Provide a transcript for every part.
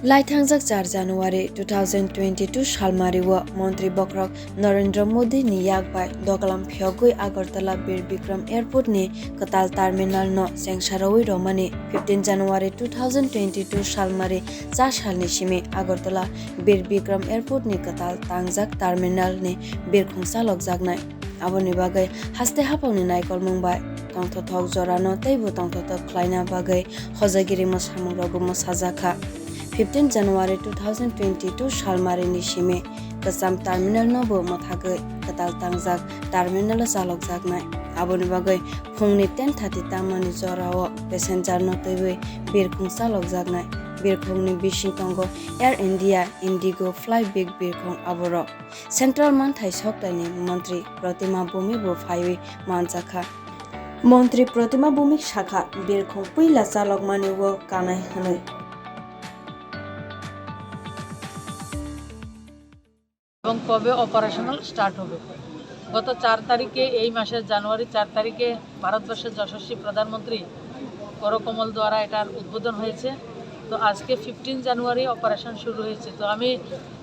Laithangjak 4 January 2022 Shalmariwa Mantri Bokrok Narendra Modi ni yakbai Dogalam Phiyogui Agartala Bir Bikram Airport ni Katal Terminal no Sengsharowi Romani 15 January 2022 Shalmari 4 Shalni Shimi Agartala Bir Bikram Airport ni Katal Tangjak Terminal ni Bir Khungsa Lokjaknai Aboni bagai haste hapangni naikol mungbai tongthothok jorano teibo tongthothok khlaina bagai hojagiri mosamung rogo sajaka 15 January 2022 Shalmari ni Shime Kasam Terminal no bo mathagai Katal Tangjak Terminal salok jaknai aboni bagai phungni 10:30 tamani jorao passenger no teibai birkhung salok jaknai birkhungni bising tongo Air India Indigo Fly Big birkhung aboro Central Manthai Soktani Mantri Pratima Bhumi bo phaiwi manjakha Mantri Pratima Bhumi Shakha birkhung puila salok maniwo kanai hanai এবং কবে operational start হবে। গত 4 তারিখে এই মাসের জানুয়ারি 4 তারিখে ভারতবর্ষের যশস্বী প্রধানমন্ত্রী করকমল দ্বারা এটার উদ্বোধন হয়েছে। তো আজকে 15 জানুয়ারি অপারেশন শুরু হয়েছে। তো আমি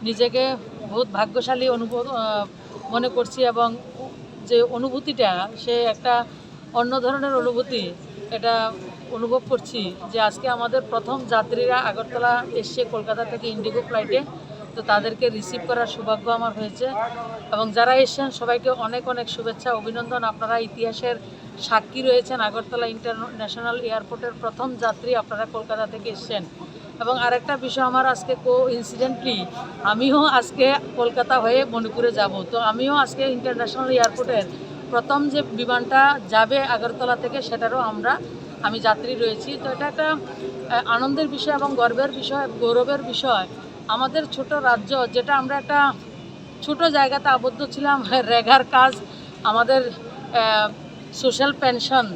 নিজেকে বহুত ভাগ্যশালী মনে করছি এবং যে অনুভূতিটা সে একটা অন্য ধরনের অনুভূতি এটা অনুভব করছি যে আজকে আমাদের প্রথম যাত্রীরা আগরতলা এসছে কলকাতা থেকে ইন্ডিগো ফ্লাইটে। তো তাদেরকে রিসিভ করার সৌভাগ্য আমার হয়েছে এবং যারা এসেছেন সবাইকে অনেক অনেক শুভেচ্ছা অভিনন্দন। আপনারা ইতিহাসের সাক্ষী রয়েছেন। আগরতলা ইন্টারন্যাশনাল এয়ারপোর্টের প্রথম যাত্রী আপনারা কলকাতা থেকে এসেছেন। এবং আরেকটা বিষয় আমার আজকে ইনসিডেন্টলি আমিও আজকে কলকাতা হয়ে মণিপুরে যাব। তো আমিও আজকে ইন্টারন্যাশনাল এয়ারপোর্টের প্রথম যে বিমানটা যাবে আগরতলা থেকে সেটারও আমি যাত্রী রয়েছি। তো এটা একটা আনন্দের বিষয় এবং গৌরবের বিষয়। আমাদের ছোট রাজ্য যেটা আমরা একটা ছোট জায়গাতে আবদ্ধ ছিলাম, রেগার কাজ, আমাদের সোশ্যাল পেনশন,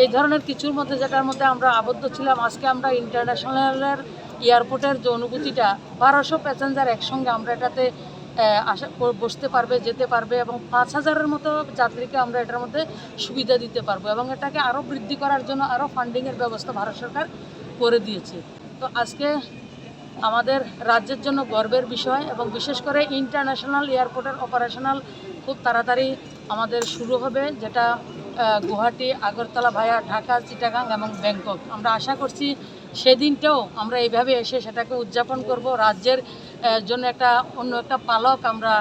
এই ধরনের কিছুর মধ্যে যেটার মধ্যে আমরা আবদ্ধ ছিলাম, আজকে আমরা ইন্টারন্যাশনালের এয়ারপোর্টের যে অনুভূতিটা 1200 প্যাসেঞ্জার একসঙ্গে আমরা এটাতে বসতে পারবে, যেতে পারবে এবং 5000-এর মতো যাত্রীকে আমরা এটার মধ্যে সুবিধা দিতে পারবো এবং এটাকে আরও বৃদ্ধি করার জন্য আরও ফান্ডিংয়ের ব্যবস্থা ভারত সরকার করে দিয়েছে। তো আজকে আমাদের রাজ্যের জন্য গর্বের বিষয় এবং বিশেষ করে ইন্টারন্যাশনাল এয়ারপোর্টের অপারেশনাল খুব তাড়াতাড়ি আমাদের শুরু হবে, যেটা গুয়াহাটি, আগরতলা ভায়া ঢাকা, চিটাগাং এবং ব্যাংকক। আমরা আশা করছি সেদিনটাও আমরা এইভাবে এসে সেটাকে উদযাপন করব। রাজ্যের জন্য অন্য একটা পালক আমরা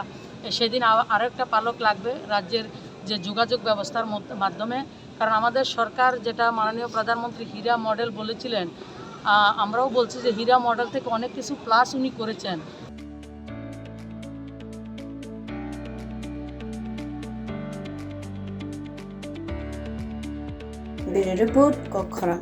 সেদিন আরও একটা পালক লাগবে রাজ্যের যে যোগাযোগ ব্যবস্থার মাধ্যমে। কারণ আমাদের সরকার যেটা মাননীয় প্রধানমন্ত্রী হীরা মডেল বলেছিলেন, আমরাও বলছি যে হীরা মডেল থেকে অনেক কিছু প্লাস উনি করেছেন। রিপোর্ট কক্ষরা।